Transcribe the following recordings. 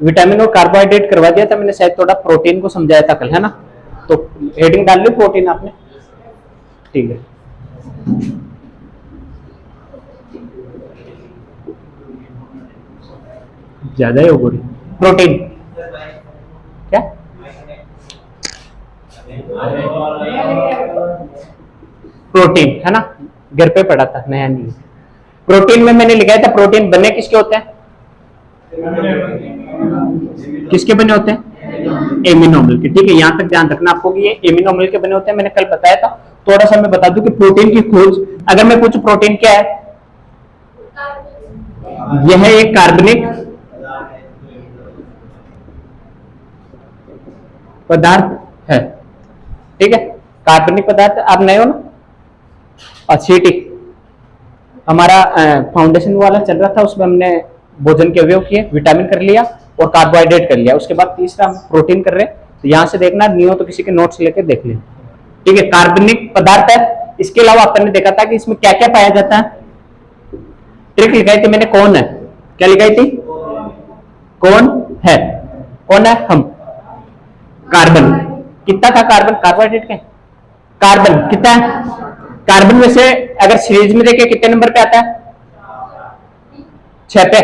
Vitamin और carbohydrate करवा दिया था मैंने, शायद थोड़ा प्रोटीन को समझाया था कल, है ना। तो हेडिंग डाल ली प्रोटीन आपने, ठीक है। ज्यादा ही हो गई प्रोटीन, क्या प्रोटीन, है ना, घर पे पढ़ा था, नया नहीं। प्रोटीन में मैंने लिखा था प्रोटीन बने किसके होते हैं, किसके बने होते हैं, एमिनो अम्ल के, ठीक है। यहां तक ध्यान रखना आपको कि ये एमिनो अम्ल के बने होते हैं, मैंने कल बताया था। थोड़ा सा मैं बता दूं कि प्रोटीन की खोज, अगर मैं पूछूं प्रोटीन क्या है, यह एक कार्बनिक पदार्थ है, ठीक है। कार्बनिक पदार्थ, आप नए हो ना, अच्छी, ठीक। हमारा फाउंडेशन वाला चल रहा था, उसमें हमने भोजन के अवयव किए, विटामिन कर लिया और कार्बोहाइड्रेट कर लिया, उसके बाद तीसरा हम प्रोटीन कर रहे हैं। तो यहां से देखना, नहीं हो तो किसी के नोट्स लेकर देख लें, ठीक है। कार्बनिक पदार्थ है। इसके अलावा अपन ने देखा था कि इसमें क्या क्या पाया जाता है, ट्रिक लिखाई थी मैंने, कौन है, क्या लिखाई थी, कौन है, कौन है, हम। कार्बन कितना था, कार्बन, कार्बोहाइड्रेट क्या, कार्बन कितना है, कार्बन में से अगर सीरीज में देखें कितने नंबर पे आता है, 6 पे,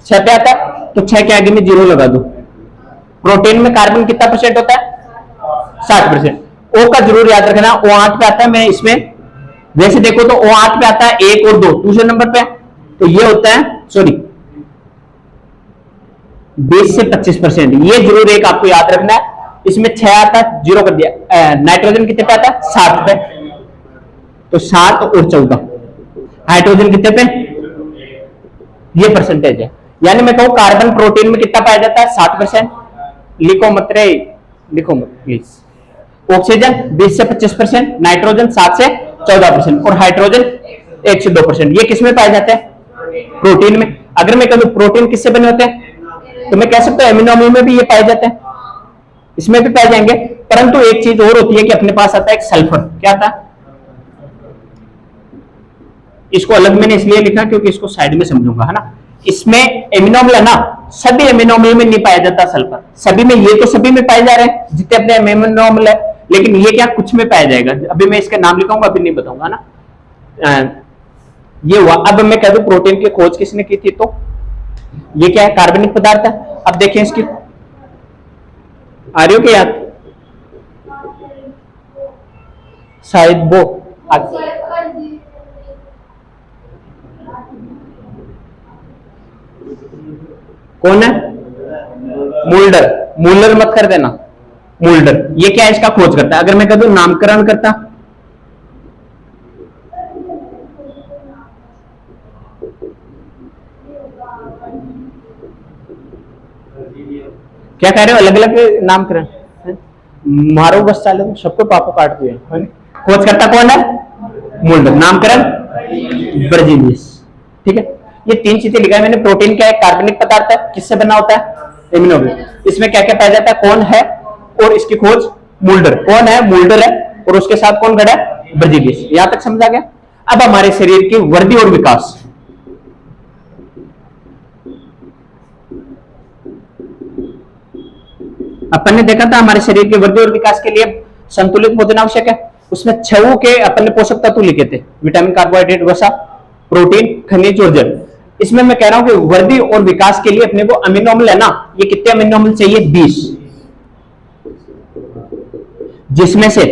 6 पे आता है, तो 6 के आगे में 0 लगा दो। प्रोटीन में कार्बन कितना परसेंट होता है, 60%। ओ का जरूर याद रखना, O 8 पे आता है, मैं इसमें वैसे देखो तो O 8 पे आता है, 1 और 2 दूसरे नंबर पे, तो ये होता है, सॉरी 20 से 25%, ये जरूर एक आपको याद रखना है। इसमें 6 आता है, 0 कर दिया। नाइट्रोजन कितने पे आता है, 7 पे, तो 7 और 14, हाइड्रोजन कितने पे, ये परसेंटेज है। यानी मैं कहूं कार्बन प्रोटीन में कितना पाया जाता है, 60%, लिखो मत रे, लिखो मत प्लीज। ऑक्सीजन 20 से 25%, नाइट्रोजन 7 से 14% और हाइड्रोजन 1 से 2%। ये किसमें पाए जाते हैं, प्रोटीन में। अगर मैं कहूं प्रोटीन किससे बने होते हैं, तो मैं कह सकता हूं एमिनो अम्ल में भी ये पाए जाते हैं, इसमें भी पाए जाएंगे। परंतु एक चीज और होती है कि अपने पास आता है एक सल्फर, क्या आता है, इसको अलग मैंने इसलिए लिखा क्योंकि इसको साइड में समझूंगा, है ना। इसमें एमिनो अम्ल है ना, सभी एमिनो अम्ल में नहीं पाया जाता सल्फर, सभी में, ये तो सभी में पाए जा रहे हैं जितने अपने एमिनो अम्ल है, लेकिन ये क्या कुछ में पाया जाएगा। अभी मैं इसका नाम लिखाऊंगा, अभी नहीं बताऊंगा ना। ये हुआ। अब मैं कह दूं प्रोटीन की खोज किसने की थी, तो ये क्या है, कार्बनिक पदार्थ है। अब देखें इसकी, आ रही हो क्या याद, शायद वो कौन है, मूल्डर, मूलर मत कर देना, मूल्डर। ये क्या है, इसका खोज करता है। अगर मैं कह दूं नामकरण करता, क्या कह रहे हो, अलग अलग नामकरण, मारो बस चाले, सबको पापा काट दिए। खोज करता कौन है, मूल्डर। नामकरण बर्जीलियस, ठीक है। ये 3 चीजें लिखा है मैंने। प्रोटीन क्या है, कार्बनिक पदार्थ है, किससे बना होता है, एमिनो अम्ल। इसमें क्या क्या पाया जाता है, कौन है, और इसकी खोज मूल्डर, कौन है, मूल्डर है, और उसके साथ कौन खड़ा है, बर्जीलियस। यहां तक समझ आ गया। अब हमारे शरीर की वृद्धि और विकास, अपन ने देखा था हमारे शरीर की वृद्धि और विकास के लिए संतुलित भोजन आवश्यक है। उसमें 6 के अपन ने पोषक तत्व लिखे थे, विटामिन, कार्बोहाइड्रेट, वसा, प्रोटीन, खनिज और जल। इसमें मैं कह रहा हूं कि वृद्धि और विकास के लिए अपने को अमीनो अम्ल है ना, ये कितने अमीनो अम्ल चाहिए, 20, जिसमें से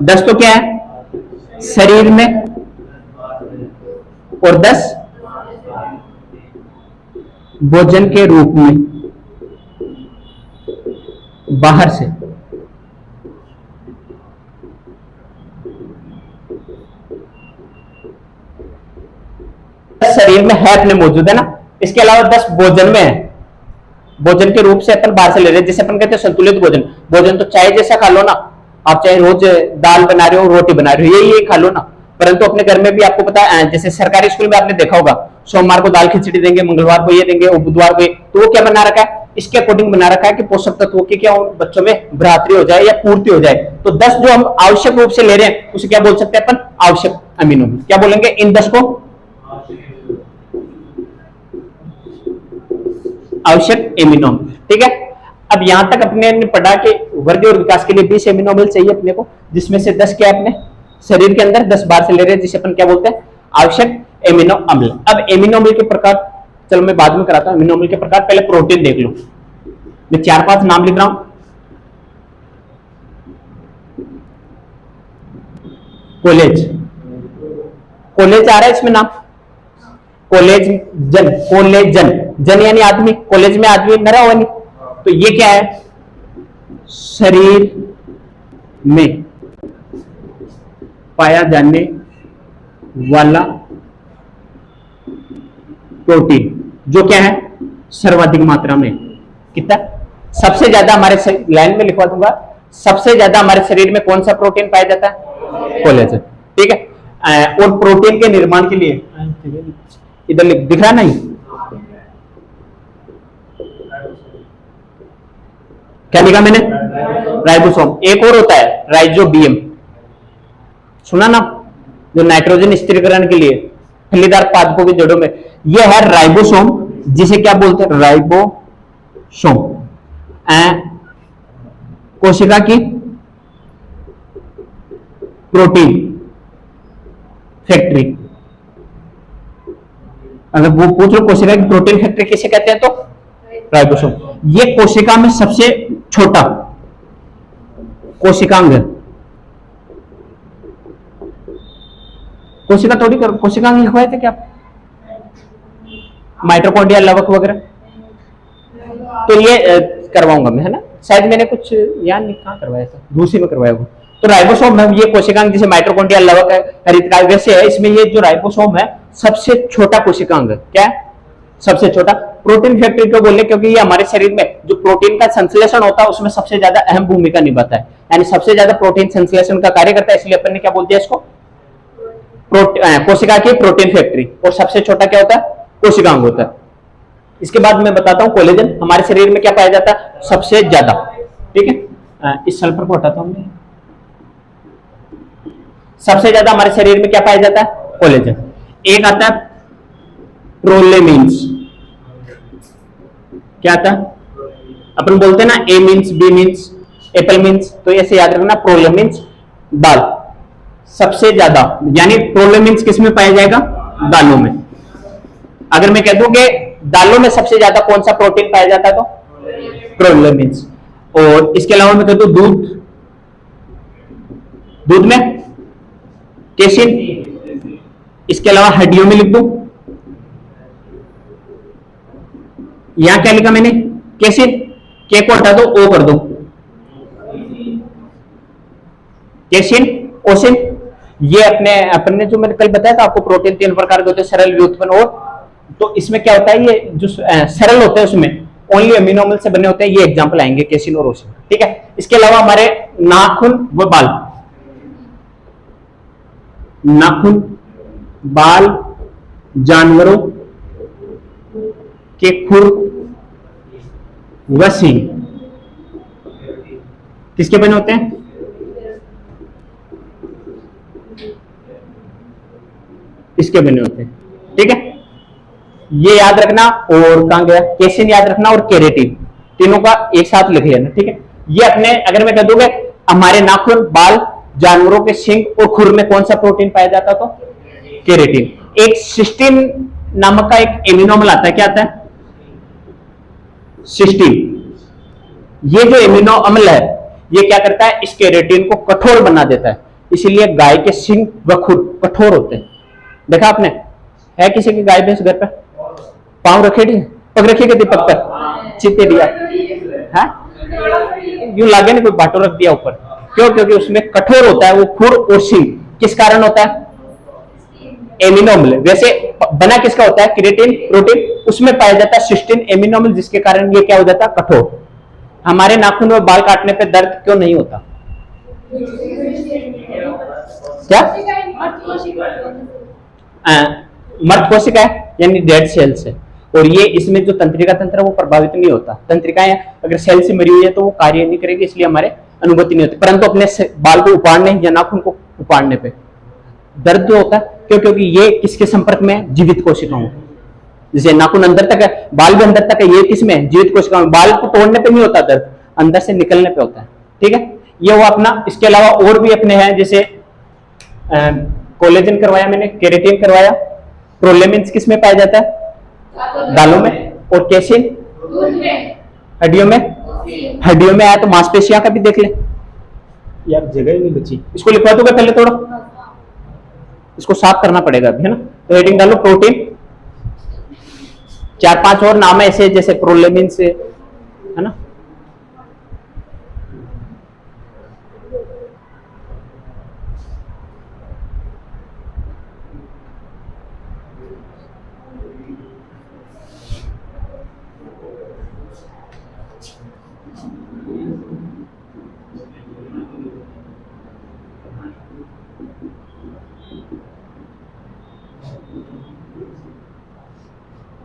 10 तो क्या है शरीर में और 10 भोजन के रूप में बाहर से। शरीर में है अपने मौजूद, है ना। इसके अलावा 10 भोजन में है, भोजन के रूप से अपन बाहर से ले रहे हैं, जिसे अपन कहते हैं संतुलित भोजन। भोजन तो चाहे जैसा खा लो ना, आप चाहे रोज दाल बना रहे हो, रोटी बना रहे हो, यही खा लो ना। परंतु अपने घर में भी आपको पता है, जैसे सरकारी स्कूल में आपने देखा होगा, सोमवार को दाल खिचड़ी देंगे, मंगलवार को ये देंगे और बुधवार को ये, तो वो क्या बना रखा है, इसके अकॉर्डिंग बना रखा है कि पोषक तत्वों की क्या बच्चों में बढ़ोतरी हो जाए या पूर्ति हो जाए। तो 10 जो हम आवश्यक रूप से ले रहे हैं, उसे क्या बोल सकते हैं अपन, आवश्यक अमीनो। क्या बोलेंगे इन 10 को, आवश्यक एमिनो अम्ल, ठीक है। अब यहां तक अपने ने पढ़ा कि वृद्धि और विकास के लिए 20 एमिनो अम्ल चाहिए अपने को, जिसमें से 10 क्या है अपने शरीर के अंदर 10 बाहर से ले रहे हैं, जिसे अपन क्या बोलते हैं आवश्यक एमिनो अम्ल। अब एमिनो अम्ल के प्रकार चलो मैं बाद में कराता हूं, एमिनो अम्ल के प्रकार पहले प्रोटीन देख लो। मैं 4-5 नाम लिख रहा हूं। कोलेज, कोलेज आ रहा है इसमें नाम, कोलेज जन, कोलेजन, जन यानी आदमी, कॉलेज में आदमी मरा हुआ नहीं, तो ये क्या है शरीर में पाया जाने वाला प्रोटीन, जो क्या है सर्वाधिक मात्रा में, कितना सबसे ज्यादा हमारे लाइन में लिखवा दूंगा, सबसे ज्यादा हमारे शरीर में कौन सा प्रोटीन पाया जाता है कोलेजन, ठीक है। और प्रोटीन के निर्माण के लिए इधर दिख रहा नहीं, क्या लिखा मैंने राइबोसोम। एक और होता है राइजोबियम, सुना ना, जो नाइट्रोजन स्थिरीकरण के लिए फलीदार पादपों की जड़ों में, यह है राइबोसोम, जिसे क्या बोलते हैं राइबोसोम। कोशिका की प्रोटीन फैक्ट्री, अगर वो पूछ लो कोशिका की प्रोटीन फैक्ट्री किसे कहते हैं तो राइबोसोम। ये कोशिका में सबसे छोटा कोशिकांग है, कोशिका थोड़ी कोशिकांग लिखवाए थे क्या माइटोकॉन्ड्रिया लवक वगैरह, तो ये करवाऊंगा मैं, है ना, शायद मैंने कुछ याद नहीं कहां करवाया था, दूसरी में करवाया वो। तो राइबोसोम है ये कोशिकांग, जिसे माइटोकॉन्ड्रिया लवक है हरितकाय वैसे है, इसमें ये जो राइबोसोम है सबसे छोटा कोशिकांग है, क्या है सबसे छोटा। प्रोटीन फैक्ट्री क्यों बोले, क्योंकि ये हमारे शरीर में जो प्रोटीन का संश्लेषण होता है उसमें सबसे ज्यादा अहम भूमिका निभाता है, यानी सबसे ज्यादा प्रोटीन संश्लेषण का कार्य करता है, इसलिए अपन ने क्या बोल दिया इसको कोशिका की प्रोटीन फैक्ट्री। और सबसे छोटा क्या होता है कोशिकांग होता है। इसके बाद मैं बताता हूं कोलेजन हमारे शरीर में क्या पाया जाता है सबसे ज्यादा, ठीक है। इस सल्फर को हटाता हूं मैं, सबसे ज्यादा हमारे शरीर में क्या पाया जाता है कोलेजन। एक आता है प्रोलेमिन्स, क्या आता है अपन बोलते हैं ना A means B means apple means, तो ऐसे याद रखना प्रोलेमिन्स दाल सबसे ज्यादा, यानी प्रोलेमिन्स किस में पाया जाएगा दालों में। अगर मैं कह दूं कि दालों में सबसे ज्यादा कौन सा प्रोटीन पाया जाता है तो प्रोलेमिन्स। और इसके अलावा मैं कह दूं दूध, दूध में केसिन, इसके अलावा हड्डियों में लिख दूं, यहां क्या लिखा मैंने केसिन, के को हटा दो ओ कर दो, केसिन ओसिन। ये अपने जो मैंने कल बताया था आपको प्रोटीन 3 प्रकार के होते हैं, सरल व्युत्पन्न और, तो इसमें क्या होता है ये जो सरल होते हैं उसमें ओनली अमीनो अम्ल से बने होते हैं, ये एग्जांपल आएंगे केसिन और ओसिन, ठीक है। इसके अलावा हमारे नाखून व बाल, नाखून बाल जानवरों के खुर व सींग किसके बने होते हैं इसके बने होते हैं, ठीक है। ये याद रखना, और कहां गया केसिन याद रखना और केरेटिन, तीनों का एक साथ लिख लेना, ठीक है। ये अपने अगर मैं कह दूंगा हमारे नाखून बाल जानवरों के सींग और खुर में कौन सा प्रोटीन पाया जाता तो केरेटिन। एक सिस्टीन नामक का एक एमिनो अम्ल आता है, क्या आता है सिस्टीन। ये जो एमिनो अम्ल है ये क्या करता है इस केरेटिन को कठोर बना देता है, इसीलिए गाय के सींग व खुर कठोर होते हैं। देखा आपने, है किसी की गाय भैंस घर पर पांव रखे दी पग रखे गए दीपक पर चित्ते दिया है, यूं लागे नहीं कोई बाटो रख दिया ऊपर, क्यों क्योंकि उसमें कठोर होता है वो खुर और सींग, किस कारण होता है एमिनो अम्ल। वैसे बना किसका होता है क्रिएटिन प्रोटीन, उसमें पाया जाता है सिस्टीन एमिनो अम्ल, जिसके कारण ये क्या हो जाता है कठोर। हमारे नाखून में बाल काटने पे दर्द क्यों नहीं होता, क्या मर्द कोशिका है यानी डेड सेल्स है, और ये इसमें जो तंत्रिका तंत्र है वो प्रभावित नहीं होता। तंत्रिकाएं अगर सेल से मरी हुई है तो वो कार्य नहीं करेगी, इसलिए हमारे अनुभूति नहीं होती। परंतु अपने बाल को उपाड़ने या नाखून को उपाड़ने पे दर्द जो होता है क्यों, क्योंकि ये किसके संपर्क में जीवित कोशिकाओं, जैसे नाखून अंदर तक है, बाल भी अंदर तक है, ये किसमें है? जीवित कोशिका में। बाल को तोड़ने पे नहीं होता दर्द, अंदर से निकलने पे होता है। ठीक है, ये वो अपना। इसके अलावा और भी अपने हैं, जैसे कोलेजन करवाया मैंने, केराटिन करवाया। प्रोलेमिन्स किस में पाया जाता है? दालों में। और कैसिन हड्डियों में। हड्डियों में आया तो मांसपेशियां का भी देख ले यार, जगह ही नहीं बची। इसको लिखवा दोगे पहले थोड़ा, इसको साफ करना पड़ेगा अभी, है ना। तो हेडिंग डालो प्रोटीन। 4-5 और नाम है ऐसे, जैसे प्रोलेमिन से, है ना।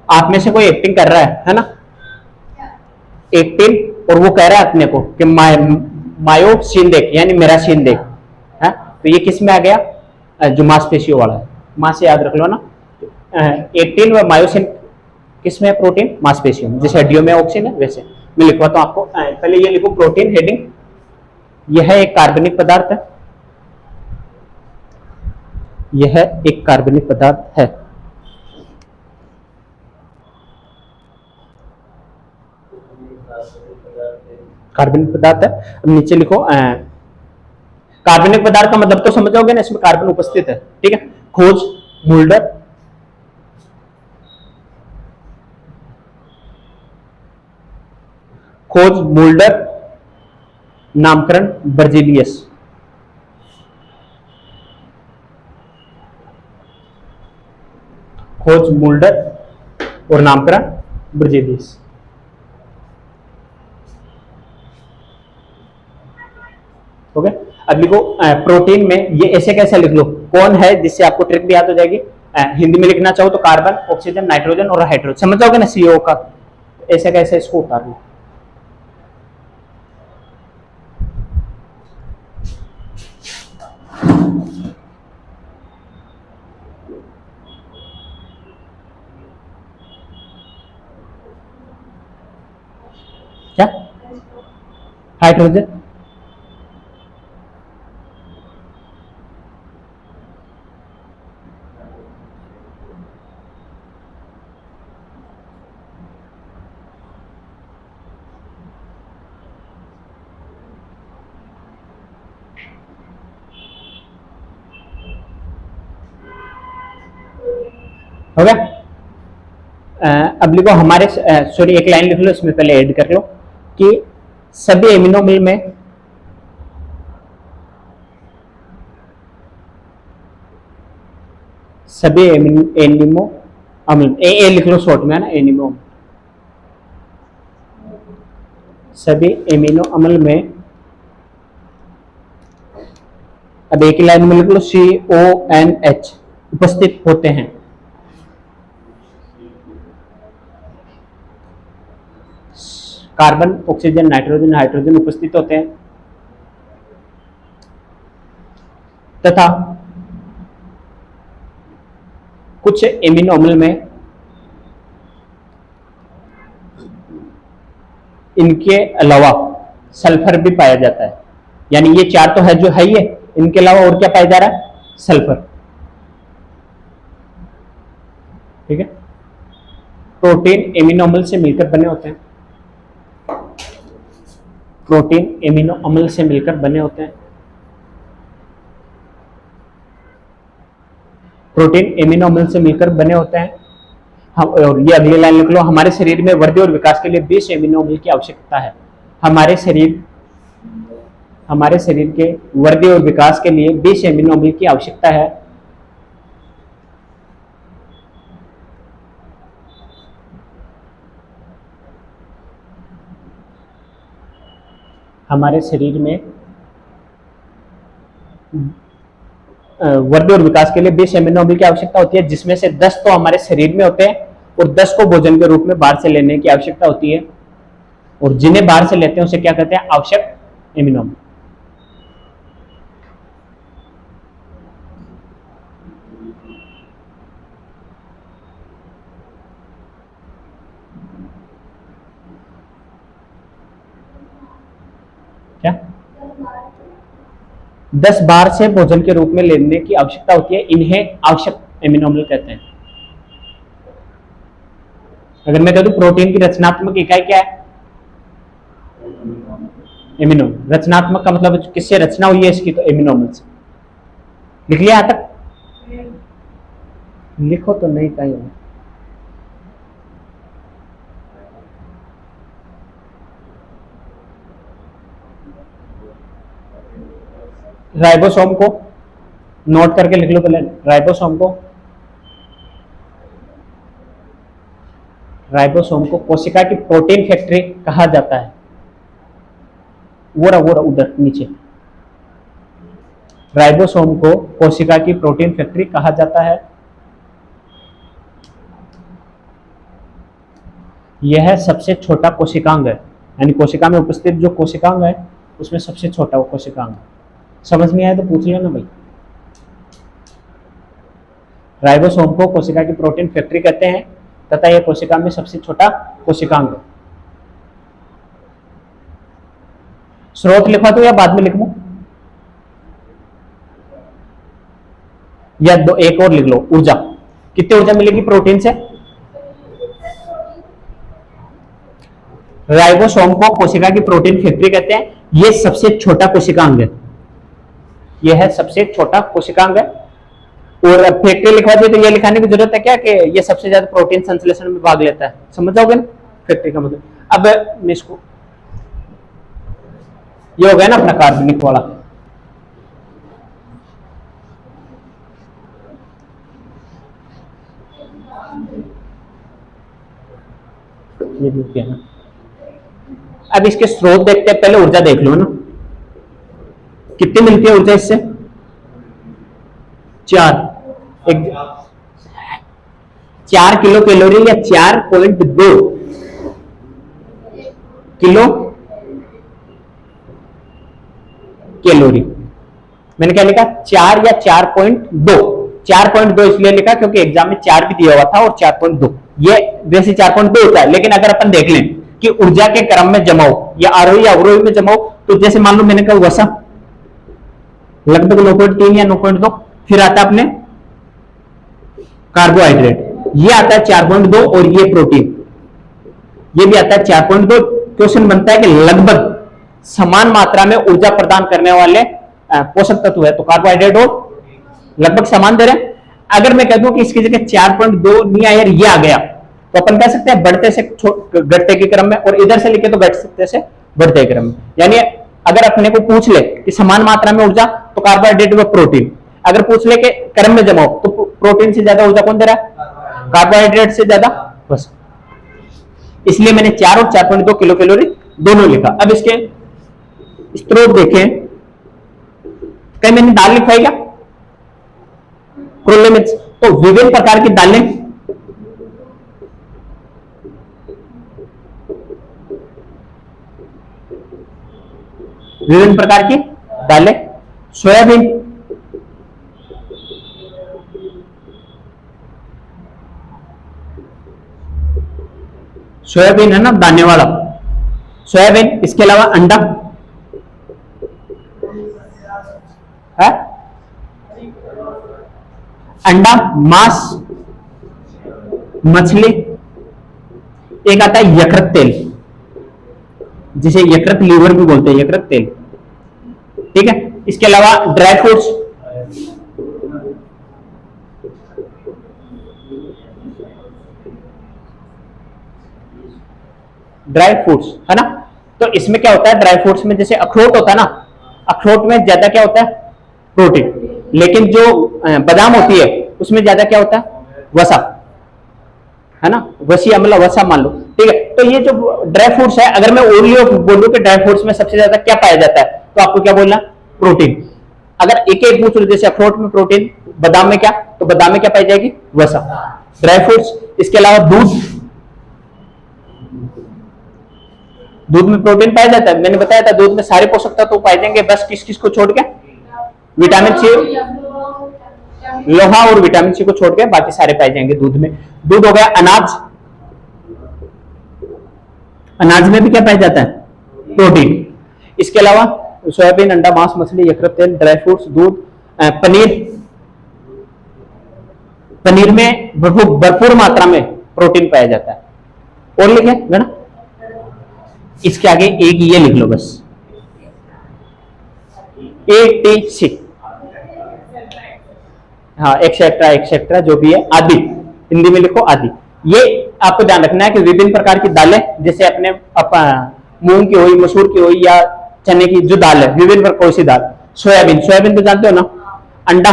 आप में से कोई एक्टिंग कर रहा है ना, एक्टिंग, और वो कह रहा है अपने को कि मायो सीन देख, यानी मेरा सीन देख है। तो ये किस में आ गया? जो मांसपेशियों वाला है, मां से याद रख लो ना। एक्टिन व मायोसिन किस में है? प्रोटीन, मांसपेशियों में। जैसे हड्डियों में ऑक्सीजन है, वैसे मैं लिखवाता हूं आपको। पहले ये लिखो प्रोटीन हेडिंग। यह एक कार्बनिक पदार्थ है, यह एक कार्बनिक पदार्थ है। कार्बनिक पदार्थ है। अब नीचे लिखो कार्बनिक पदार्थ का मतलब तो समझोगे ना, इसमें कार्बन उपस्थित है। ठीक है, खोज मुल्डर, खोज मुल्डर, नामकरण बर्जीलियस। खोज मुल्डर और नामकरण बर्जीलियस। ओके, अब लिखो प्रोटीन में ये ऐसे कैसे लिख लो, कौन है, जिससे आपको ट्रिक भी याद हो जाएगी। हिंदी में लिखना चाहो तो कार्बन, ऑक्सीजन, नाइट्रोजन और हाइड्रोजन, समझ जाओगे ना सीओ का। ऐसे कैसे इसको उतार लो। क्या? हाइड्रोजन। हो गया। अब लिखो हमारे, सॉरी एक लाइन लिख लो, इसमें पहले ऐड कर लो कि सभी एमिनो अम्ल में सभी एनिमो अम्ल, ए लिख लो शॉर्ट में, है ना, एनिमो। सभी एमिनो अम्ल में, अब एक ही लाइन में लिख लो, CONH उपस्थित होते हैं। कार्बन, ऑक्सीजन, नाइट्रोजन, हाइड्रोजन उपस्थित होते हैं तथा कुछ एमिनो अम्ल में इनके अलावा सल्फर भी पाया जाता है। यानी ये 4 तो है जो है ही है, इनके अलावा और क्या पाया जा रहा है? सल्फर। ठीक है, प्रोटीन एमिनो अम्ल से मिलकर बने होते हैं, प्रोटीन एमिनो अम्ल से मिलकर बने होते हैं। प्रोटीन एमिनो अम्ल से मिलकर बने होते हैं। हम, और ये अगली लाइन लिख लो, हमारे शरीर में वृद्धि और विकास के लिए 20 एमिनो अम्ल की आवश्यकता है। हमारे शरीर के वृद्धि और विकास के लिए 20 एमिनो अम्ल की आवश्यकता है। हमारे शरीर में वृद्धि और विकास के लिए 20 एमिनो अम्ल की आवश्यकता होती है, जिसमें से 10 तो हमारे शरीर में होते हैं और 10 को भोजन के रूप में बाहर से लेने की आवश्यकता होती है। और जिन्हें बाहर से लेते हैं उसे क्या कहते हैं? आवश्यक एमिनो अम्ल। 10 बार से भोजन के रूप में लेने की आवश्यकता होती है, इन्हें आवश्यक एमिनो अम्ल कहते हैं। अगर मैं कह दूं प्रोटीन की रचनात्मक इकाई क्या है? एमिनो। रचनात्मक का मतलब किससे रचना हुई है इसकी? तो एमिनो अम्ल से। लिख लिया यहां तक? लिखो तो नहीं कहीं। राइबोसोम को नोट करके लिख लो पहले। राइबोसोम को कोशिका की प्रोटीन फैक्ट्री कहा जाता है। वो रहा उधर नीचे। राइबोसोम को कोशिका की प्रोटीन फैक्ट्री कहा जाता है। यह सबसे छोटा कोशिकांग है, यानी कोशिका में उपस्थित जो कोशिकांग है उसमें सबसे छोटा वो कोशिकांग है। समझ नहीं आया तो पूछ लेना भाई। राइबोसोम को कोशिका की प्रोटीन फैक्ट्री कहते हैं तथा यह कोशिका में सबसे छोटा कोशिकांग है। स्रोत लिखवा दो या बाद में लिख दूं? या दो एक और लिख लो। ऊर्जा, कितनी ऊर्जा मिलेगी प्रोटीन से? राइबोसोम को कोशिका की प्रोटीन फैक्ट्री कहते हैं। यह सबसे छोटा कोशिकांग है। यह है सबसे छोटा कोशिकांग है। और फैक्ट्री लिखवा दी तो यह लिखाने की जरूरत है क्या कि यह सबसे ज्यादा प्रोटीन संश्लेषण में भाग लेता है? समझ जाओगे ना फैक्ट्री का मतलब। अब मैं इसको, ये हो गया ना अपना कार्बनिक वाला। ये भी क्या ना। अब इसके स्रोत देखते हैं, पहले ऊर्जा देख लो ना, कितनी मिलती है ऊर्जा इससे? 4 किलो कैलोरी या 4.2 किलो कैलोरी। मैंने क्या लिखा? 4 या 4.2। 4.2 इसलिए लिखा क्योंकि एग्जाम में 4 भी दिया हुआ था और 4.2। ये वैसे 4.2 होता है, लेकिन अगर अपन देख लें कि ऊर्जा के क्रम में जमाओ या आरोही या अवरोही में जमाओ, तो जैसे मान लो मैंने कहा वसा लगभग 9.3 या 9.2, फिर आता अपने कार्बोहाइड्रेट, ये आता है 4.2 और ये प्रोटीन ये भी आता है 4.2। क्वेश्चन बनता है कि लगभग समान मात्रा में ऊर्जा प्रदान करने वाले पोषक तत्व है, तो कार्बोहाइड्रेट और लगभग समान दे रहे हैं। अगर मैं कह दूं कि इसकी जगह 4.2 नहीं आया, ये आ गया, तो अपन कह सकते हैं बढ़ते से घटते के क्रम में, और इधर से लिखे तो घट सकते से बढ़ते के क्रम में। यानी अगर अपने को पूछ ले कि समान मात्रा में ऊर्जा, तो कार्बोहाइड्रेट व प्रोटीन। अगर पूछ ले कि क्रम में जमाओ, तो प्रोटीन से ज्यादा ऊर्जा कौन दे रहा है? कार्बोहाइड्रेट से ज्यादा। बस इसलिए मैंने 4 और 4.2 किलो कैलोरी दोनों लिखा। अब इसके स्रोत देखें, कहीं मैंने दाल लिखवाई क्या? क्रोले में तो विभिन्न प्रकार की दालें, विभिन्न प्रकार की दालें, सोयाबीन, सोयाबीन है ना दाने वाला सोयाबीन। इसके अलावा अंडा है, अंडा, मांस, मछली, एक आता है यकृत तेल, जिसे यकृत लीवर भी बोलते हैं, यकृत तेल। ठीक है। इसके अलावा ड्राई फ्रूट्स, ड्राई फ्रूट्स है ना। तो इसमें क्या होता है, ड्राई फ्रूट्स में जैसे अखरोट होता है ना, अखरोट में ज्यादा क्या होता है? प्रोटीन। लेकिन जो बादाम होती है उसमें ज्यादा क्या होता है? वसा, है ना, वसी अम्ल, वसा मान लो। ठीक है। तो ये जो ड्राई फ्रूट्स है, अगर मैं ओरियो बोलूं कि ड्राई फ्रूट्स में सबसे ज्यादा क्या पाया जाता है, तो आपको क्या बोलना? प्रोटीन। अगर एक एक पूछ लो, जैसे अखरोट में प्रोटीन, बादाम में क्या, तो बादाम में क्या पाई जाएगी? वसा। Dry fruits. इसके अलावा दूध, दूध में प्रोटीन पाया जाता है। मैंने बताया था दूध में सारे पोषक तत्व पाए जाएंगे, बस किस किस को छोड़ के? विटामिन सी, लोहा और विटामिन सी को छोड़ के बाकी सारे पाए जाएंगे दूध में। दूध हो गया। अनाज, अनाज में भी क्या पाया जाता है? प्रोटीन। इसके अलावा सोयाबीन, अंडा, मांस, मछली, यकृत, तेल, ड्राई फ्रूट्स, दूध, पनीर। पनीर में भरपूर मात्रा में प्रोटीन पाया जाता है। और लिखे ना, इसके आगे एक ये लिख लो बस, ATC। हाँ, एक्सेट्रा एक्सेट्रा जो भी है, आदि, हिंदी में लिखो आदि। ये आपको ध्यान रखना है कि विभिन्न प्रकार की दालें, जैसे अपने मूंग की हुई, मसूर की हुई, या चने की जो दाल है, विभिन्न प्रकार सी दाल। सोयाबीन, सोयाबीन तो जानते हो ना। अंडा,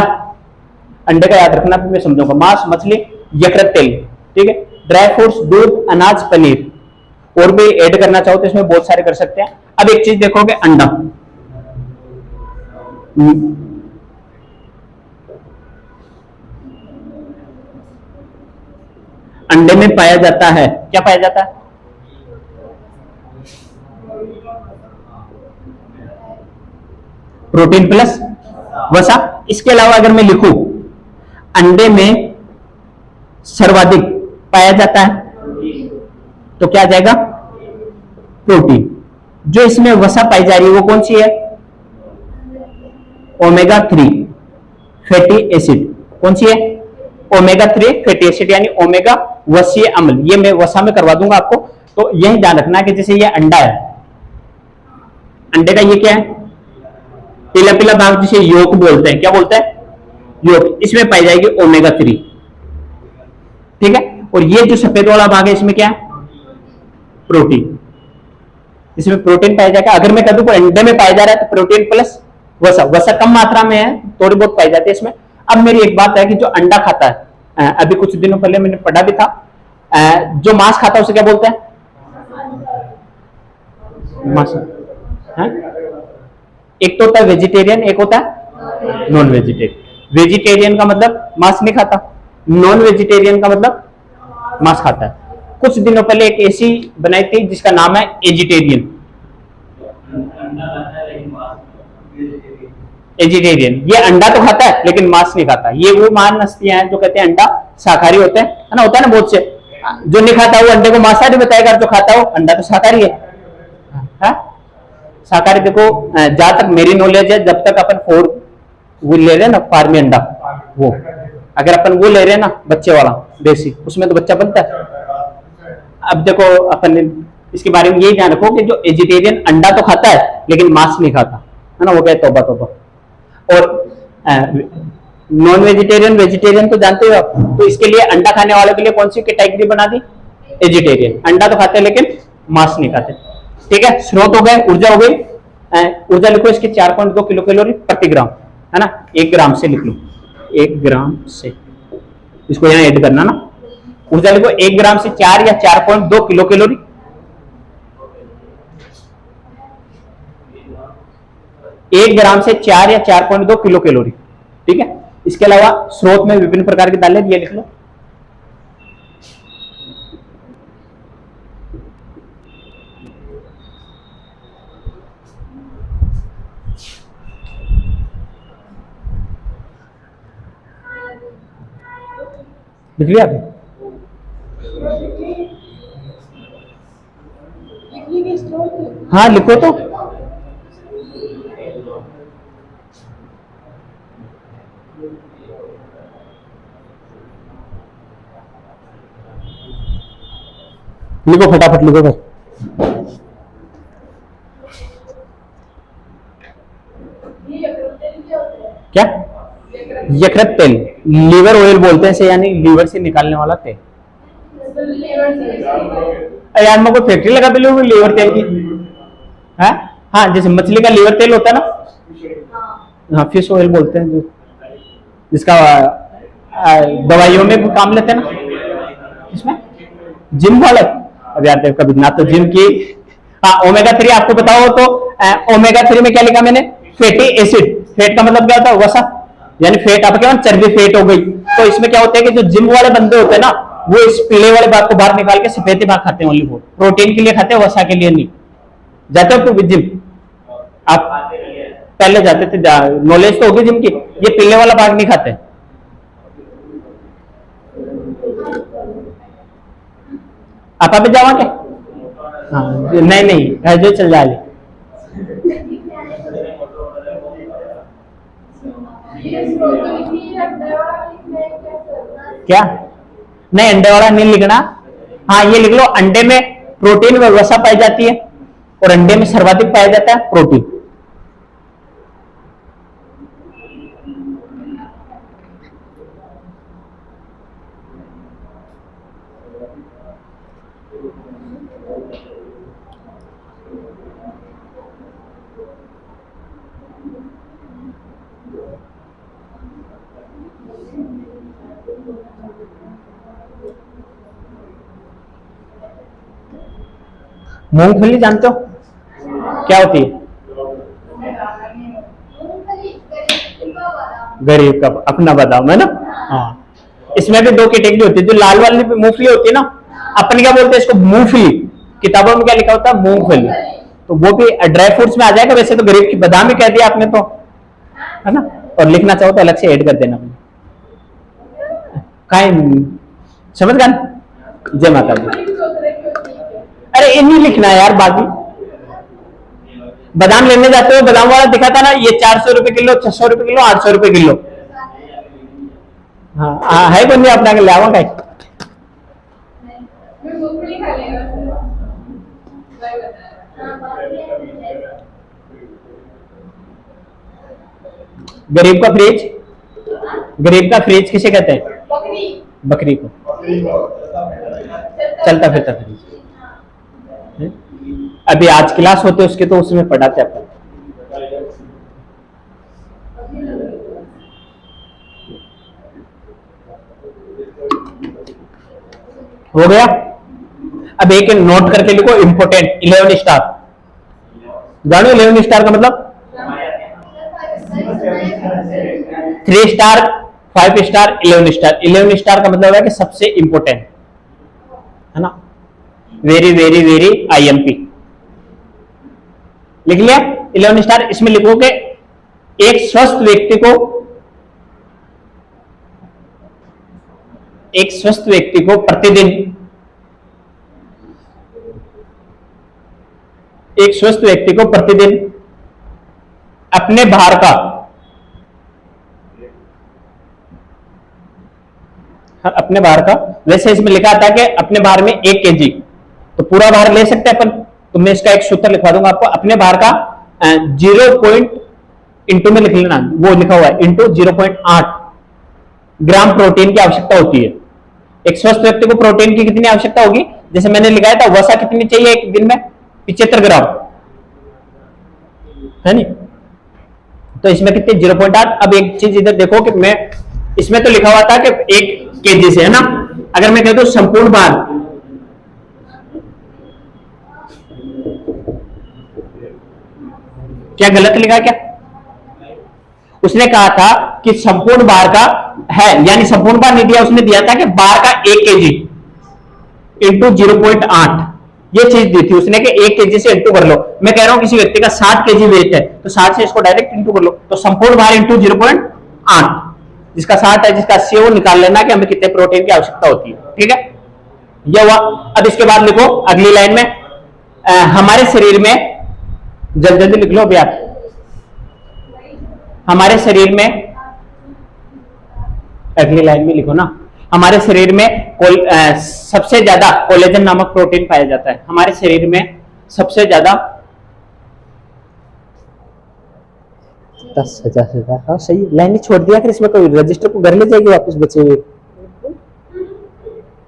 अंडे का याद रखना, फिर मैं समझाऊंगा। मांस, मछली, यकृत, तेल, ठीक है। ड्राई फ्रूट्स, दूध, अनाज, पनीर। और भी ऐड करना चाहो तो इसमें बहुत सारे कर सकते हैं। अब एक चीज देखोगे, अंडा। अंडे में पाया जाता है, क्या पाया जाता है? प्रोटीन प्लस वसा। इसके अलावा अगर मैं लिखूं, अंडे में सर्वाधिक पाया जाता है, तो क्या आ जाएगा? प्रोटीन। जो इसमें वसा पाई जा रही है वो कौन सी है? Omega 3 fatty acid. कौन सी है? ओमेगा 3 फैटी एसिड, यानी ओमेगा वसीय अम्ल। ये मैं वसा में करवा दूंगा आपको। तो यही ध्यान रखना कि जैसे ये अंडा है, अंडे का ये क्या है? पीला पीला भाग जिसे योक बोलते हैं। क्या बोलते हैं? योक। इसमें पाई जाएगी ओमेगा 3, ठीक है। और ये जो सफेद वाला भाग है, इसमें क्या है? प्रोटीन। इसमें प्रोटीन पाया जाएगा। अगर मैं कह दूं अंडे में पाया जा रहा है तो प्रोटीन प्लस वसा। वसा कम मात्रा में है, थोड़ी बहुत पाई जाती है इसमें। अब मेरी एक बात है कि जो अंडा खाता है, अभी कुछ दिनों पहले मैंने पढ़ा भी था, जो मांस खाता है उसे क्या बोलते हैं? मांस। एक तो होता है वेजिटेरियन, एक होता है नॉन वेजिटेरियन। वेजिटेरियन का मतलब मांस नहीं खाता, नॉन वेजिटेरियन का मतलब मांस खाता है। कुछ दिनों पहले एक ऐसी बनाई थी जिसका नाम है एजिटेरियन। एजिटेरियन, ये अंडा तो खाता है लेकिन मांस नहीं खाता। ये वो महान हस्तियां हैं जो कहते हैं अंडा शाकाहारी होते हैं, है ना। होता है ना बहुत से, जो नहीं खाता वो अंडे को मांसाहारी बताएगा, जो खाता है वो अंडा तो शाकाहारी है। शाकाहारी देखो, जहां तक मेरी नॉलेज है, जब तक अपन वो ले रहे हैं ना, फार्मी अंडा, वो अगर अपन वो ले रहे हैं ना, बच्चे वाला देसी, उसमें तो बच्चा बनता है। अब देखो अपन इसके बारे में यही ध्यान रखो कि जो एजिटेरियन अंडा तो खाता है लेकिन मांस नहीं खाता, है ना, वो कहते तौबा तौबा। और नॉन वेजिटेरियन, वेजिटेरियन तो जानते हो आप। तो इसके लिए अंडा खाने वालों के लिए कौन सी कैटेगरी बना दी? एजिटेरियन। अंडा तो खाते हैं लेकिन मांस नहीं खाते, ठीक है। स्रोत हो गए, ऊर्जा हो गई। ऊर्जा लिखो इसके 4.2 किलो कैलोरी प्रति ग्राम, है ना। 1 ग्राम से लिख लो, 1 ग्राम से, इसको यहां ऐड करना ना। ऊर्जा लिखो 1 ग्राम से 4 या 4.2 किलो कैलोरी। 1 ग्राम से 4 या 4.2 किलो कैलोरी, ठीक है। इसके अलावा स्रोत में विभिन्न प्रकार की दालें, ये लिख लो। लिख लिया आपने? हाँ लिखो तो। लिखो फटाफट लिखो भाई। क्या? यकृत तेल, लीवर ऑयल बोलते हैं इसे, यानी लीवर से निकालने वाला तेल। यार मैं कोई फैक्ट्री लगा दिलूंगी लीवर तेल की? है? हाँ, जैसे मछली का लीवर तेल होता है ना, हाँ फिश ऑयल बोलते हैं, जो जिसका दवाइयों में भी काम लेते हैं ना। इसमें जिम वाले, अब यार कभी ना तो जिम की। हाँ, ओमेगा 3 आपको बताओ तो ओमेगा 3 में क्या लिखा मैंने? Fatty acid. फैट का मतलब क्या होता है? वसा, यानी फैट आपके वहां चर्बी फैट हो गई। तो इसमें क्या होता है कि जो जिम वाले बंदे होते हैं ना, वो इस पीले वाले भाग को बाहर निकाल के सफेद भाग खाते हैं, ओनली वो प्रोटीन के लिए खाते हैं, वसा के लिए नहीं। जाते हो तो जिम आप पहले जाते थे, नॉलेज तो होगी जिम की। ये पीले वाला भाग नहीं खाते। आप अभी जावा क्या? हाँ नहीं नहीं, जो चल जाए। क्या नहीं, अंडे वाला नहीं लिखना। हाँ ये लिख लो, अंडे में प्रोटीन व वसा पाई जाती है और अंडे में सर्वाधिक पाया जाता है प्रोटीन। मूंगफली जानते हो क्या होती है? गरीब का अपना बादाम है ना। हाँ, इसमें भी दो कैटेगरी होती है। जो लाल वाली मूंगफली होती है ना, अपन क्या बोलते हैं इसको, मूंगफली। किताबों में क्या लिखा होता है, मूंगफली। तो वो भी ड्राई फ्रूट्स में आ जाएगा। वैसे तो गरीब की बादाम ही कह दिया आपने तो, है ना। और लिखना चाहो तो अलग से ऐड कर देना। काय समझ गए? जय माता दी। अरे इन्हीं लिखना है यार, बाकी बादाम लेने जाते हो, बादाम वाला दिखा था ना, ये 400 रुपए किलो, 600 रुपए किलो, 800 रुपए किलो। हाँ है कोई नहीं अपना ले आवा का। गरीब का फ्रिज, गरीब का फ्रिज किसे कहते हैं? बकरी को। चलता फिरता फ्रिज। अभी आज क्लास होते उसके तो उसमें पढ़ाते अपन। हो गया। अब एक नोट करके लिखो, इंपोर्टेंट 11 स्टार। जानो 11 स्टार का मतलब? 3 स्टार, 5 स्टार, 11 स्टार। 11 स्टार का मतलब है कि सबसे इंपोर्टेंट, है ना। वेरी वेरी वेरी IMP लिख लिया 11 स्टार। इसमें लिखो कि एक स्वस्थ व्यक्ति को, एक स्वस्थ व्यक्ति को प्रतिदिन, एक स्वस्थ व्यक्ति को प्रतिदिन अपने भार का, अपने भार का, वैसे इसमें लिखा था कि अपने भार में 1 kg, तो पूरा भार ले सकते हैं अपन। तो मैं इसका एक सूत्र लिखवा दूंगा आपको। अपने भार का 0 इंटू में लिख लेना, वो लिखा हुआ है, इंटू 0.8 ग्राम प्रोटीन की आवश्यकता होती है। एक स्वस्थ व्यक्ति को प्रोटीन की कितनी आवश्यकता होगी? जैसे मैंने लिखाया था, वसा कितनी चाहिए एक दिन में? 75 ग्राम, है नहीं। तो इसमें कितने? 0.8। अब एक चीज इधर देखो कि मैं, इसमें तो लिखा हुआ था कि 1 kg से, है ना। अगर मैं कह दूं संपूर्ण भार, क्या गलत लिखा क्या? उसने कहा था कि संपूर्ण भार का है, यानी संपूर्ण भार नहीं दिया, उसने दिया था कि भार का 1 kg इंटू 0.8, ये चीज दी थी उसने कि 1 kg से इंटू कर लो। मैं कह रहा हूं किसी व्यक्ति का 60 kg वेट है, तो 60 से इसको डायरेक्ट इंटू कर लो, तो संपूर्ण भार इंटू 0.8, जिसका 60 है जिसका 80 है वो निकाल लेना कि हमें कितने प्रोटीन की आवश्यकता होती है। ठीक है, ये हुआ। अब इसके बाद लिखो अगली लाइन में, हमारे शरीर में, जल्दी जल्दी लिख लो अभी आप, हमारे शरीर में, अगली लाइन में लिखो ना, हमारे शरीर में सबसे ज्यादा कोलेजन नामक प्रोटीन पाया जाता है। हमारे शरीर में सबसे ज्यादा 10,000 से ज्यादा। हाँ सही, लाइन छोड़ दिया कि इसमें कोई रजिस्टर को घर ले जाएगी वापस बचे हुए,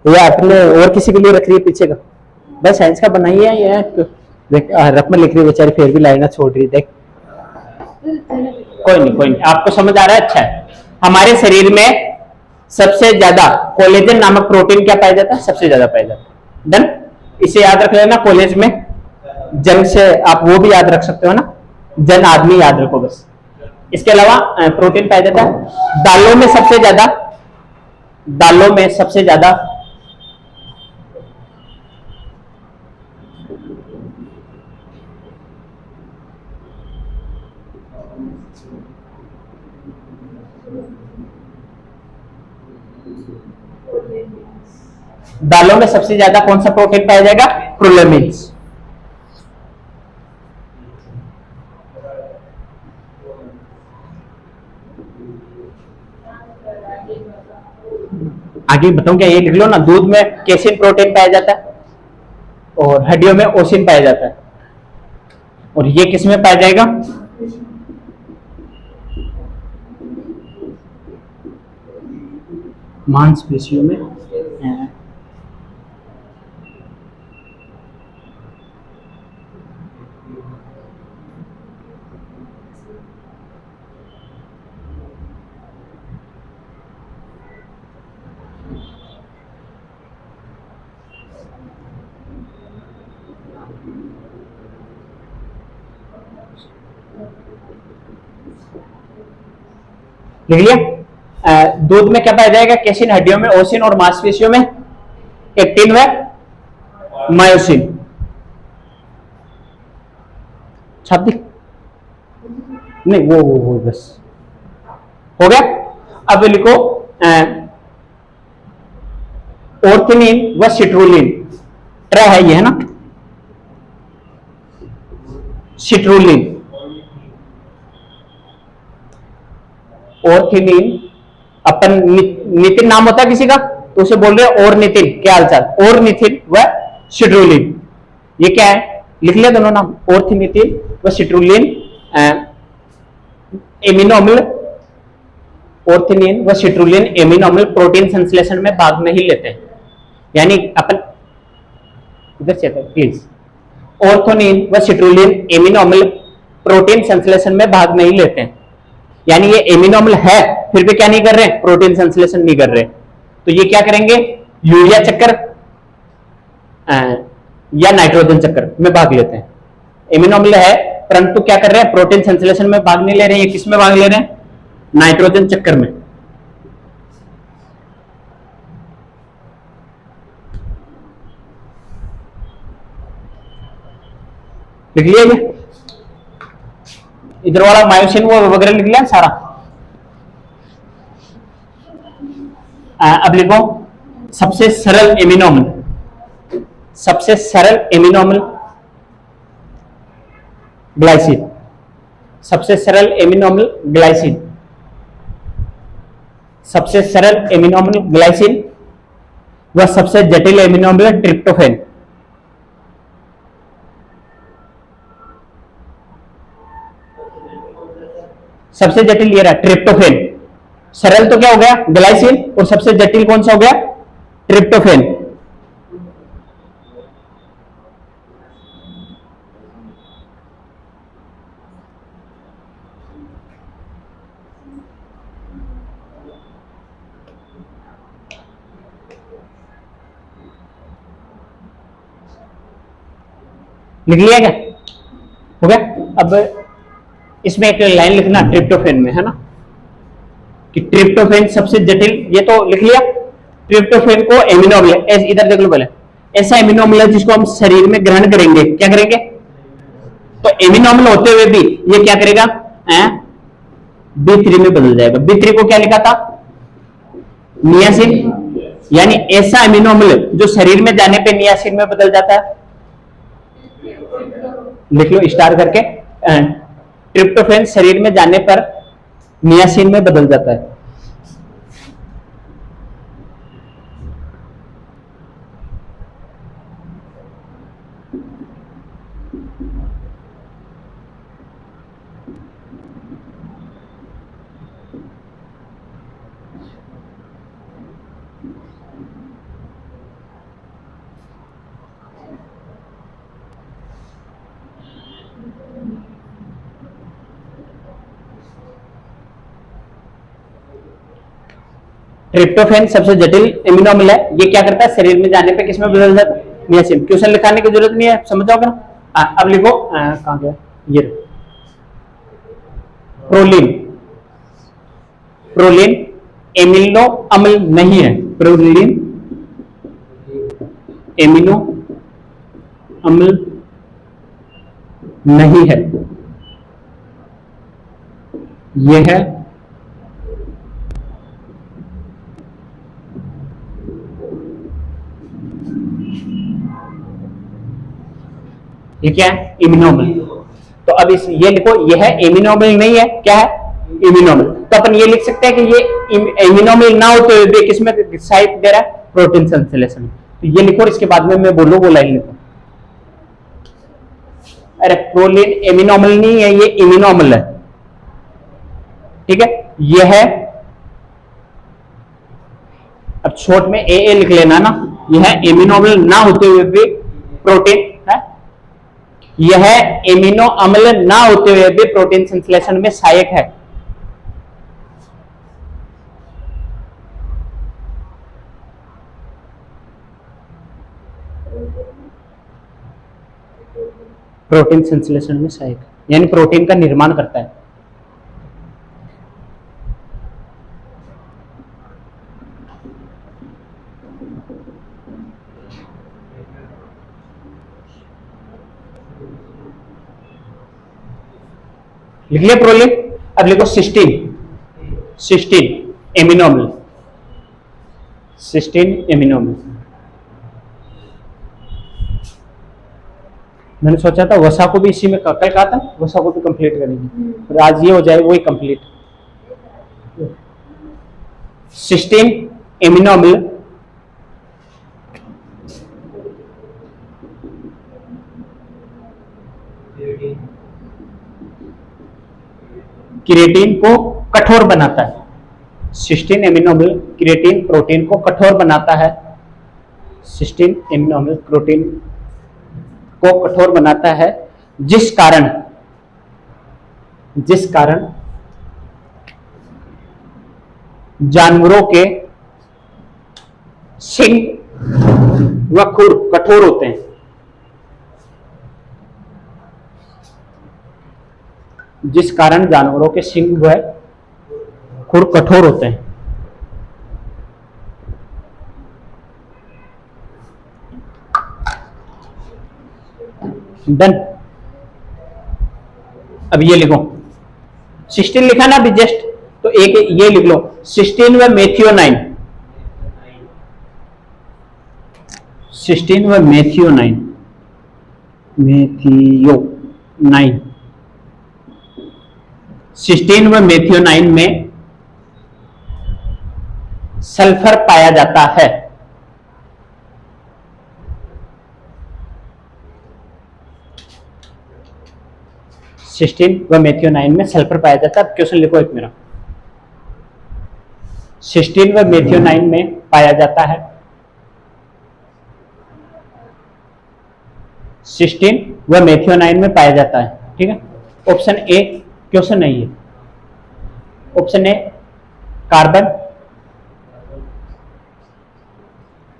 या आपने और किसी के लिए रख रही है पीछे का? भाई साइंस का बनाई है ये, देख रफ में लिख रही है बेचारी, फिर भी लाइन छोड़ रही है। देख कोई नहीं, कोई नहीं, आपको समझ आ रहा है, अच्छा है। हमारे शरीर में सबसे ज्यादा कोलेजन नामक प्रोटीन क्या पाया जाता है? सबसे ज्यादा पाया जाता है। डन, इसे याद रख लेना। कोलेज में जंग से आप वो भी याद रख सकते हो ना, जन आदमी याद रखो बस। इसके अलावा प्रोटीन पाया जाता है दालों में सबसे ज्यादा, दालों में सबसे ज्यादा दालों में सबसे ज्यादा कौन सा प्रोटीन पाया जाएगा? प्रोलेमिन्स। आगे बताऊं क्या, ये लिख लो ना, दूध में कैसिन प्रोटीन पाया जाता है और हड्डियों में ओसिन पाया जाता है, और ये किस में पाया जाएगा, मांसपेशियों में। लिख लिया। दूध में क्या पाया जाएगा, कैसिन, हड्डियों में ओसिन और मांसपेशियों में एक्टिन व मायोसिन। छाप दी नहीं, वो बस हो गया। अब लिखो ऑर्थिनिन व सिट्रुलिन, ट्रा है ये, है ना, सिट्रुलिन, ऑर्थिनिन, अपन नितिन नाम होता है किसी का तो उसे बोल रहे हैं और नितिन, क्या हालचाल, और नितिन व सिट्रुलिन, ये क्या है, लिख लिया दोनों नाम, ऑर्थिनितिन व सिट्रुलिन एमिनो अम्ल, ऑर्थिनिन व सिट्रुलिन एमिनो अम्ल प्रोटीन संश्लेषण में भाग नहीं लेते, यानी अपन इधर से प्लीज, ऑर्थोनिन व सिट्रुलिन एमिनो अम्ल प्रोटीन संश्लेषण में भाग नहीं लेते हैं, यानी ये एमिनो अम्ल है फिर भी क्या नहीं कर रहे, प्रोटीन संश्लेषण नहीं कर रहे, तो ये क्या करेंगे, यूरिया चक्कर या नाइट्रोजन चक्कर में भाग लेते हैं। एमिनो अम्ल है परंतु क्या कर रहे हैं, प्रोटीन संश्लेषण में भाग नहीं ले रहे हैं, ये किस में भाग ले रहे हैं, नाइट्रोजन चक्कर में। लिख लिया ये, इधर वाला मायोसिन वो वगैरह लिख लिया सारा। अब लिखो सबसे सरल एमिनो अम्ल, सबसे सरल एमिनो अम्ल ग्लाइसिन, सबसे सरल एमिनो अम्ल ग्लाइसिन, सबसे सरल एमिनो अम्ल ग्लाइसिन व सबसे जटिल एमिनो अम्ल ट्रिप्टोफेन। सबसे जटिल ये रहा ट्रिप्टोफेन, सरल तो क्या हो गया ग्लाइसिन, और सबसे जटिल कौन सा हो गया, ट्रिप्टोफेन। लिख लिया क्या, हो गया। अब इसमें एक लाइन लिखना ट्रिप्टोफेन में, है ना, कि ट्रिप्टोफेन सबसे जटिल, ये तो लिख लिया। ट्रिप्टोफेन को एमिनो अम्ल, इधर देख लो पहले, ऐसा एमिनो अम्ल है जिसको हम शरीर में ग्रहण करेंगे, क्या करेंगे, तो एमिनो अम्ल होते हुए भी ये क्या करेगा, B3 में बदल जाएगा। B3 को क्या लिखा था, नियासिन, यानी ऐसा एमिनो अम्ल जो शरीर में जाने पे नियासिन में बदल जाता है, लिख लो स्टार करके, ट्रिप्टोफेन शरीर में जाने पर नियासिन में बदल जाता है। ट्रिप्टोफेन सबसे जटिल एमिनो अम्ल है, ये क्या करता है शरीर में जाने पे किस में बदल जाता है, नियासिन। क्वेश्चन लिखाने की जरूरत नहीं है, समझ जाओगे ना। अब लिखो कहां गया ये, प्रोलिन, प्रोलिन एमिनो अम्ल नहीं है, प्रोलिन एमिनो अम्ल नहीं है, यह है ये क्या है, एमिनो अम्ल। तो अब इस ये लिखो, ये है एमिनो अम्ल नहीं है, क्या है, इम्यूनोमल। तो अपन ये लिख सकते हैं कि ये इम्यूनोमल ना होते हुए भी किसमें साइट दे रहा है, प्रोटीन संश्लेषण। तो ये लिखो और इसके बाद में मैं बोलूँ वो लाइन लिखो। अरे प्रोलिन एमिनोमल नहीं है, ये इम्यूनोमल है, ठीक है। ये है, अब शॉर्ट में ए लिख लेना ना, यह है एमिनोमल ना होते हुए भी प्रोटीन है, यह है एमिनो अम्ल ना होते हुए भी प्रोटीन संश्लेषण में सहायक है। प्रोटीन संश्लेषण में सहायक यानी प्रोटीन का निर्माण करता है। लिख लिया प्रोलिन। अब लिखो सिस्टीन, सिस्टीन एमिनोमल, सिस्टीन एमिनोमल। मैंने सोचा था वसा को भी इसी में कल कहा था, वसा को भी कंप्लीट करेंगे, और आज ये हो जाए वही कंप्लीट। सिस्टीन एमिनोमल क्रिएटिन को कठोर बनाता है। सिस्टीन एमिनोमल क्रिएटिन प्रोटीन को कठोर बनाता है। सिस्टीन एमिनोमल प्रोटीन को कठोर बनाता है, जिस कारण जानवरों के सिंग व खुर कठोर होते हैं। जिस कारण जानवरों के सिंग व खुर कठोर होते हैं। डन। अब ये लिखो, सिस्टीन लिखा ना अभी जस्ट, तो एक ये लिख लो, सिस्टीन व मेथियोनाइन, सिस्टीन व मेथियोनाइन, मेथियोनाइन, सिस्टीन व मेथियोनाइन में सल्फर पाया जाता है। सिस्टीन व मेथियोनाइन में सल्फर पाया जाता है। क्वेश्चन लिखो एक मेरा, सिस्टीन व मेथियोनाइन में पाया जाता है, सिस्टीन व मेथियोनाइन में पाया जाता है, ठीक है। ऑप्शन ए क्वेश्चन नहीं है, option A carbon,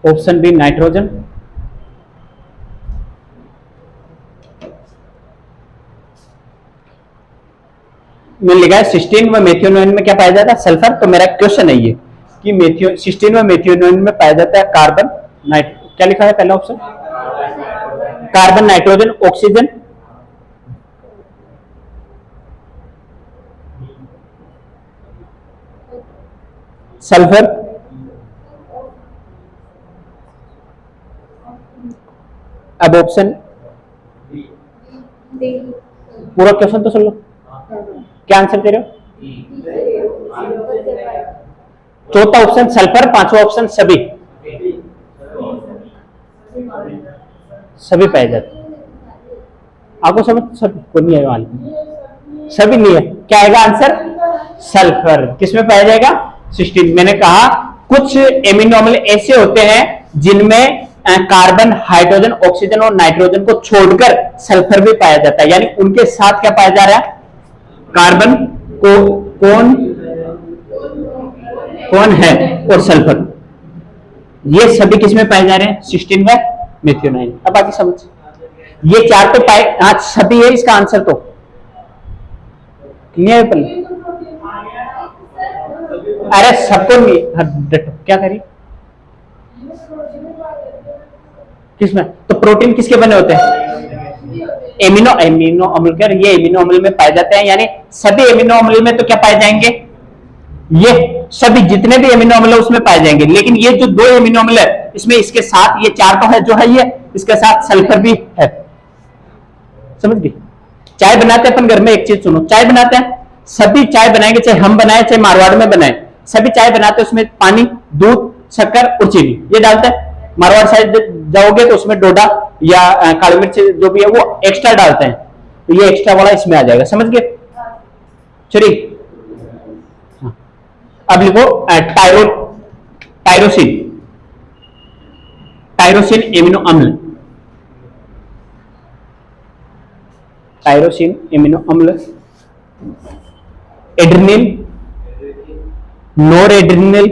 option B nitrogen, में लिखा है सिस्टीन व मेथियोनाइन में क्या पाया जाता है, सल्फर। तो मेरा क्वेश्चन है ये कि सिस्टीन व मेथियोनाइन में पाया जाता है कार्बन, क्या लिखा है पहला option, carbon, nitrogen, oxygen, sulphur. अब ऑप्शन पूरा क्वेश्चन तो सुन लो, क्या आंसर दे रहे हो। चौथा ऑप्शन सल्फर, पांचवा ऑप्शन सभी, सभी पाए जाते। आपको समझ सब को नहीं आएगा, सभी नहीं है, क्या आएगा आंसर, सल्फर। किसमें पाया जाएगा, सिस्टीन। मैंने कहा कुछ एमिनोमल ऐसे होते हैं जिनमें कार्बन, हाइड्रोजन, ऑक्सीजन और नाइट्रोजन को छोड़कर सल्फर भी पाया जाता है, यानी उनके साथ क्या पाया जा रहा है, कार्बन को कौन है और सल्फर। ये सभी किसमें पाए जा रहे हैं, सिस्टीन व मेथियोनाइन। अब बाकी समझ, ये चार तो पाए, हाँ सभी है इसका आंसर। तो नहीं है पहले, अरे सबको नहीं, क्या करिए किसमें, तो प्रोटीन किसके बने होते हैं, एमिनो अम्ल के, ये एमिनो अम्ल में पाए जाते हैं, यानी सभी एमिनो अम्ल में तो क्या पाए जाएंगे, ये सभी जितने भी एमिनो अम्ल है उसमें पाए जाएंगे। लेकिन ये जो दो एमिनो अम्ल है इसमें इसके साथ ये चार तो है जो है, ये इसके साथ सल्फर भी है। समझ गए। चाय बनाते हैं अपन घर में, एक चीज सुनो, चाय बनाते हैं, सभी चाय बनाएंगे, चाहे हम बनाए चाहे मारवाड़ में बनाए, सभी चाय बनाते हैं उसमें पानी, दूध, शक्कर और चीनी ये डालते हैं। मारवाड़ साइड जाओगे तो उसमें डोडा या काली मिर्च जो भी है वो एक्स्ट्रा डालते हैं, तो ये एक्स्ट्रा वाला इसमें आ जाएगा, समझ गए। चलिए अब लिखो टायरोसिन, टायरोसिन एमिनो अम्ल, टायरोसिन एमिनो अम्ल। एड्रिनिल, नोर एड्रिनिल,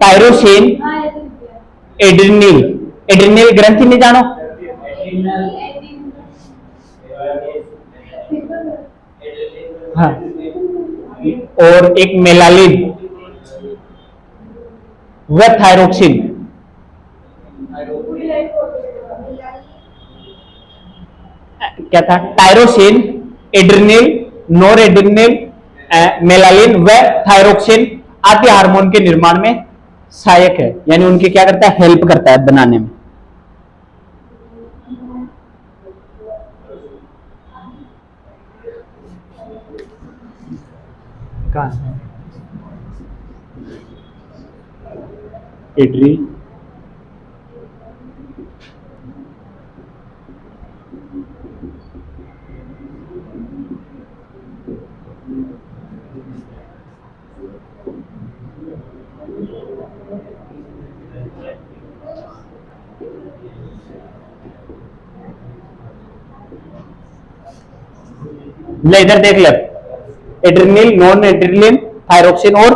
टायरोसिन, एड्रिनिल, एड्रिनिल ग्रंथि नहीं जानो, हाँ, और एक मेलालिन व थायरोक्सिन। क्या था? टायरोसिन, एड्रिनिल, नोर एड्रिनिल, मेलालिन व थायरोक्सिन आदि हार्मोन के निर्माण में सहायक है, यानी उनके क्या करता है, हेल्प करता है बनाने में। कहाँ एड्री ले इधर देख ले, एड्रिनिल, नॉन एड्रिनिल, थायरोक्सिन और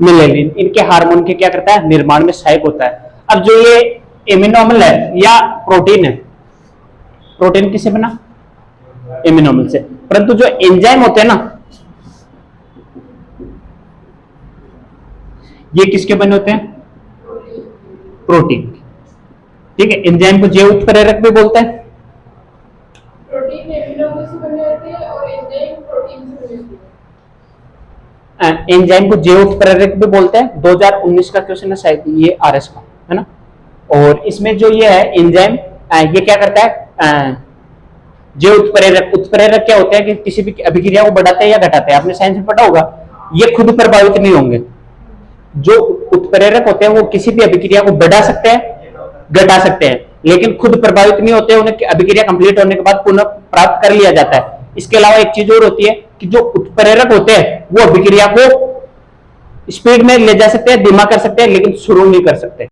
मिलेलिन इनके हार्मोन के क्या करता है, निर्माण में सहायक होता है। अब जो ये एमिनो अम्ल है या प्रोटीन है, प्रोटीन किससे बना, एमिनो अम्ल से, परंतु जो एंजाइम होते हैं ना ये किसके बने होते हैं, प्रोटीन। ठीक है, एंजाइम को जैव उत्प्रेरक भी बोलते हैं। प्रोटीन एमिनो अम्ल से बने होते हैं और एंजाइम प्रोटीन से बने होते हैं। एंजाइम को जैव उत्प्रेरक भी बोलते हैं। 2019 का क्वेश्चन है शायद ये आरएस का, है ना। और इसमें जो ये है एंजाइम, ये क्या करता है, जैव उत्प्रेरक। उत्प्रेरक क्या होते हैं कि किसी भी अभिक्रिया को बढ़ाते हैं या घटाते हैं, आपने साइंस में पढ़ा होगा। ये खुद प्रभावित नहीं होंगे। जो उत्प्रेरक होते हैं वो किसी भी अभिक्रिया को बढ़ा सकते हैं, घटा सकते हैं, लेकिन खुद प्रभावित नहीं होते, उन्हें अभिक्रिया कंप्लीट होने के बाद पुनः प्राप्त कर लिया जाता है। इसके अलावा एक चीज और होती है कि जो उत्प्रेरक होते हैं वो अभिक्रिया को स्पीड में ले जा सकते हैं, धीमा कर सकते हैं, लेकिन शुरू नहीं कर सकते।